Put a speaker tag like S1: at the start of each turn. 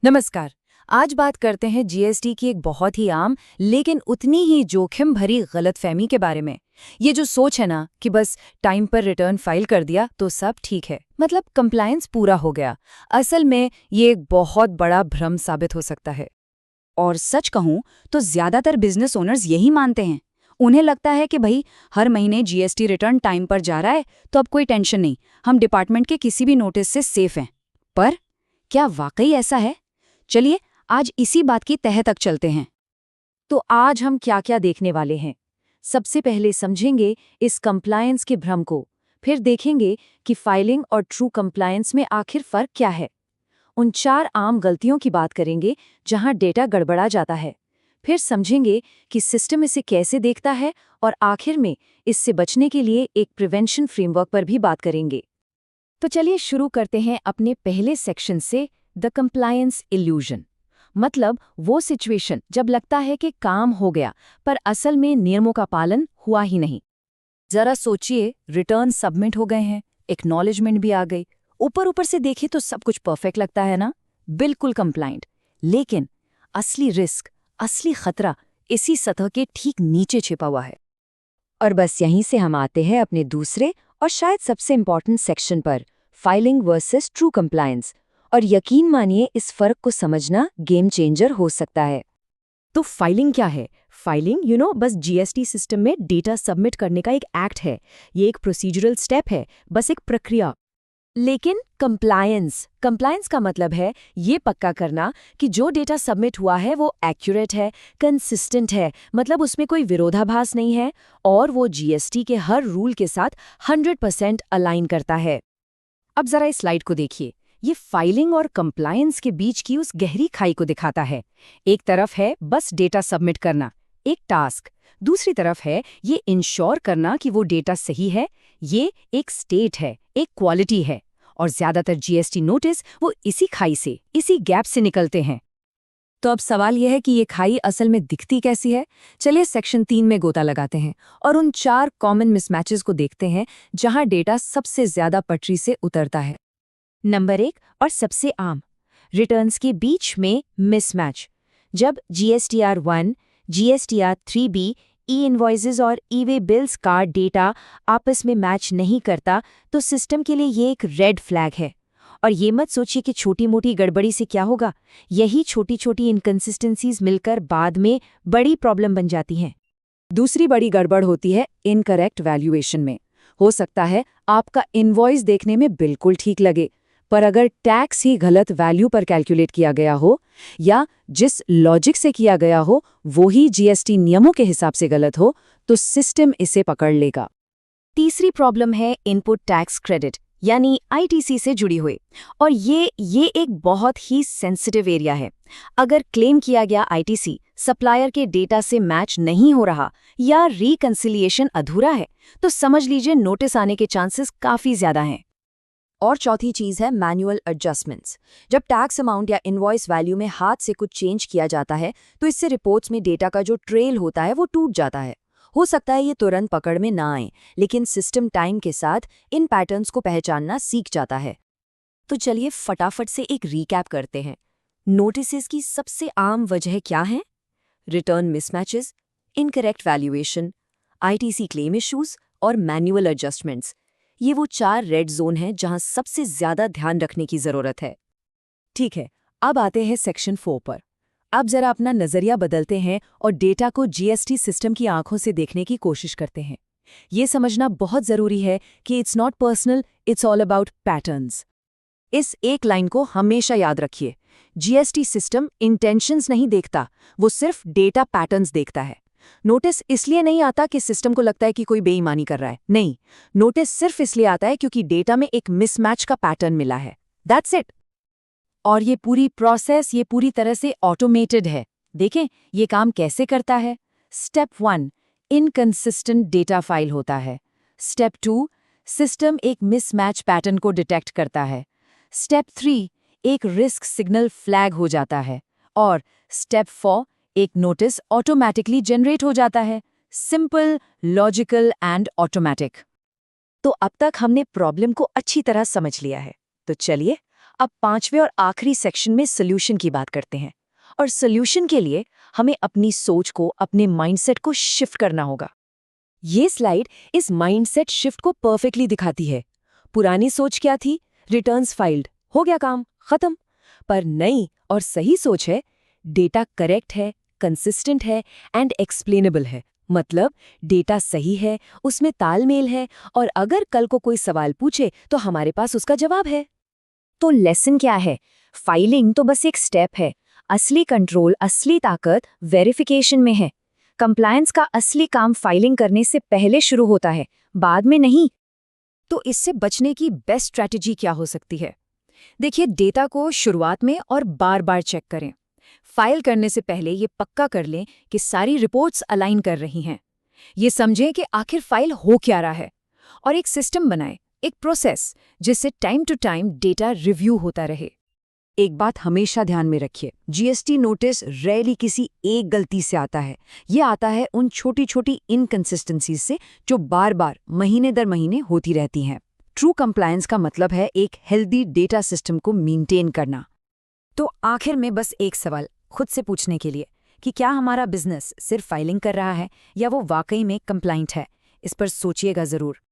S1: नमस्कार। आज बात करते हैं जीएसटी की एक बहुत ही आम लेकिन उतनी ही जोखिम भरी गलतफहमी के बारे में। ये जो सोच है ना कि बस टाइम पर रिटर्न फाइल कर दिया तो सब ठीक है, मतलब कंप्लायंस पूरा हो गया। असल में ये एक बहुत बड़ा भ्रम साबित हो सकता है।
S2: और सच कहूं तो ज्यादातर बिजनेस ओनर्स यही मानते हैं। उन्हें लगता है कि भाई हर महीने जीएसटी रिटर्न टाइम पर जा रहा है तो अब कोई टेंशन नहीं, हम डिपार्टमेंट के किसी भी नोटिस से सेफ हैं। पर क्या वाकई ऐसा है? चलिए आज इसी बात की तह तक चलते हैं।
S1: तो आज हम क्या क्या देखने वाले हैं? सबसे पहले समझेंगे इस कंप्लायंस के भ्रम को, फिर देखेंगे कि फाइलिंग और ट्रू कंप्लायंस में आखिर फर्क क्या है। उन 4 आम गलतियों की बात करेंगे जहां डेटा गड़बड़ा जाता है। फिर समझेंगे कि सिस्टम इसे कैसे देखता है और आखिर में इससे बचने के लिए एक प्रिवेंशन फ्रेमवर्क पर भी बात करेंगे। तो चलिए शुरू करते हैं अपने पहले सेक्शन से, द कंप्लायंस इल्यूजन। मतलब वो सिचुएशन जब लगता है कि काम हो गया पर असल में नियमों का पालन हुआ ही नहीं। जरा सोचिए, रिटर्न सबमिट हो गए हैं, एक्नॉलेजमेंट भी आ गई, ऊपर ऊपर से देखे तो सब कुछ परफेक्ट लगता है ना, बिल्कुल कंप्लाइंट। लेकिन असली रिस्क, असली खतरा इसी सतह के ठीक नीचे छिपा हुआ है।
S2: और बस यहीं से हम आते हैं अपने दूसरे और शायद सबसे इम्पॉर्टेंट सेक्शन पर, फाइलिंग वर्सेस ट्रू कंप्लायंस। और यकीन मानिए इस फर्क को समझना गेम चेंजर हो सकता है।
S1: तो फाइलिंग क्या है? फाइलिंग बस जीएसटी सिस्टम में डेटा सबमिट करने का एक एक्ट है। ये एक प्रोसीजरल स्टेप है, बस एक प्रक्रिया। लेकिन कंप्लायंस कंप्लायंस का मतलब है ये पक्का करना कि जो डेटा सबमिट हुआ है वो एक्यूरेट है, कंसिस्टेंट है, मतलब उसमें कोई विरोधाभास नहीं है और वो जीएसटी के हर रूल के साथ 100% अलाइन करता है। अब जरा इस स्लाइड को देखिए। ये फाइलिंग और कंप्लायंस के बीच की उस गहरी खाई को दिखाता है। एक तरफ है बस डेटा सबमिट करना, एक टास्क। दूसरी तरफ है ये इंश्योर करना कि वो डेटा सही है, ये एक स्टेट है, एक क्वालिटी है। और ज्यादातर जीएसटी नोटिस वो इसी खाई से, इसी गैप से निकलते हैं। तो अब सवाल यह है कि ये खाई असल में दिखती कैसी है? चलिए सेक्शन 3 में गोता लगाते हैं और उन 4 कॉमन मिसमैचेस को देखते हैं जहां डेटा सबसे ज्यादा पटरी से उतरता है। नंबर 1 और सबसे आम, रिटर्न्स के बीच में मिसमैच। जब जीएसटीआर 1, जीएसटीआर 3B, ई इनवॉइसेस और ई-वे बिल्स का डेटा आपस में मैच नहीं करता तो सिस्टम के लिए ये एक रेड फ्लैग है। और ये मत सोचिए कि छोटी मोटी गड़बड़ी से क्या होगा, यही छोटी छोटी इनकंसिस्टेंसीज मिलकर बाद में बड़ी प्रॉब्लम बन जाती हैं। दूसरी बड़ी गड़बड़ होती है इनकरेक्ट वैल्यूएशन में। हो सकता है आपका इनवॉइस देखने में बिल्कुल ठीक लगे, पर अगर टैक्स ही गलत वैल्यू पर कैलकुलेट किया गया हो या जिस लॉजिक से किया गया हो वो ही जीएसटी नियमों के हिसाब से गलत हो तो सिस्टम इसे पकड़ लेगा। तीसरी प्रॉब्लम है इनपुट टैक्स क्रेडिट यानी आईटीसी से जुड़ी हुई। और ये एक बहुत ही सेंसिटिव एरिया है। अगर क्लेम किया गया आईटीसी सप्लायर के डेटा से मैच नहीं हो रहा या रिकंसिलिएशन अधूरा है तो समझ लीजिए नोटिस आने के चांसेस काफी ज्यादा हैं। और चौथी चीज है मैनुअल एडजस्टमेंट्स। जब टैक्स अमाउंट या इनवॉइस वैल्यू में हाथ से कुछ चेंज किया जाता है तो इससे रिपोर्ट्स में डेटा का जो ट्रेल होता है वो टूट जाता है। हो सकता है ये तुरंत पकड़ में ना आए, लेकिन सिस्टम टाइम के साथ इन पैटर्न्स को पहचानना सीख जाता है। तो चलिए फटाफट से एक रीकैप करते हैं। नोटिसेस की सबसे आम वजह क्या हैं? Return mismatches, incorrect valuation, ITC claim issues और मैनुअल एडजस्टमेंट्स। ये वो 4 रेड जोन हैं जहां सबसे ज्यादा ध्यान रखने की जरूरत है। ठीक है, अब आते हैं सेक्शन 4 पर। अब जरा अपना नजरिया बदलते हैं और डेटा को जीएसटी सिस्टम की आंखों से देखने की कोशिश करते हैं। ये समझना बहुत जरूरी है कि it's not personal, it's all about patterns. इस एक लाइन को हमेशा याद रखिए। जीएसटी सिस्टम इंटेंशंस नहीं देखता, वो सिर्फ डेटा पैटर्न्स देखता है। नोटिस इसलिए नहीं आता कि सिस्टम को लगता है कि कोई बेईमानी कर रहा है, नहीं। नोटिस सिर्फ इसलिए आता है क्योंकि डेटा में एक मिसमैच का पैटर्न मिला है। That's it. और ये पूरी प्रोसेस ये पूरी तरह से ऑटोमेटेड है। देखें ये काम कैसे करता है। स्टेप 1, इनकंसिस्टेंट डेटा फाइल होता है। स्टेप 2, सिस्टम एक मिसमैच पैटर्न को डिटेक्ट करता है। स्टेप 3, एक रिस्क सिग्नल फ्लैग हो जाता है। और स्टेप 4, एक नोटिस ऑटोमैटिकली जनरेट हो जाता है। Simple, logical and automatic. तो अब तक हमने प्रॉब्लम को अच्छी तरह समझ लिया है। तो चलिए अब 5वें और आखिरी सेक्शन में सोल्यूशन की बात करते हैं। और सोल्यूशन के लिए हमें अपनी सोच को, अपने माइंडसेट को शिफ्ट करना होगा। ये स्लाइड इस माइंडसेट शिफ्ट को परफेक्टली दिखाती है। पुरानी सोच क्या थी? रिटर्न्स फाइल्ड, हो गया काम, खत्म। पर नई और सही सोच है, डेटा करेक्ट है, कंसिस्टेंट है एंड एक्सप्लेनेबल है। मतलब डेटा सही है, उसमें तालमेल है, और अगर कल को कोई सवाल पूछे तो हमारे पास उसका जवाब है।
S2: तो लेसन क्या है? फाइलिंग तो बस एक स्टेप है। असली कंट्रोल, असली ताकत वेरिफिकेशन में है। कंप्लायंस का असली काम फाइलिंग करने से पहले शुरू होता है, बाद में नहीं।
S1: तो इससे बचने की बेस्ट स्ट्रैटेजी क्या हो सकती है? देखिए, डेटा को शुरुआत में और बार बार चेक करें। फाइल करने से पहले ये पक्का कर लें कि सारी रिपोर्ट्स अलाइन कर रही हैं। ये समझें कि आखिर फाइल हो क्या रहा है, और एक सिस्टम बनाएं, एक प्रोसेस, जिससे time to time data review होता रहे।
S2: एक बात हमेशा ध्यान में रखिए, जीएसटी नोटिस रेयरली किसी एक गलती से आता है। ये आता है उन छोटी छोटी इनकंसिस्टेंसीज से जो बार बार महीने दर महीने होती रहती हैं। ट्रू कंप्लायंस का मतलब है एक हेल्दी डेटा सिस्टम को मेंटेन करना।
S1: तो आखिर में बस एक सवाल खुद से पूछने के लिए कि क्या हमारा बिजनेस सिर्फ फाइलिंग कर रहा है या वो वाकई में कंप्लाइंट है? इस पर सोचिएगा ज़रूर।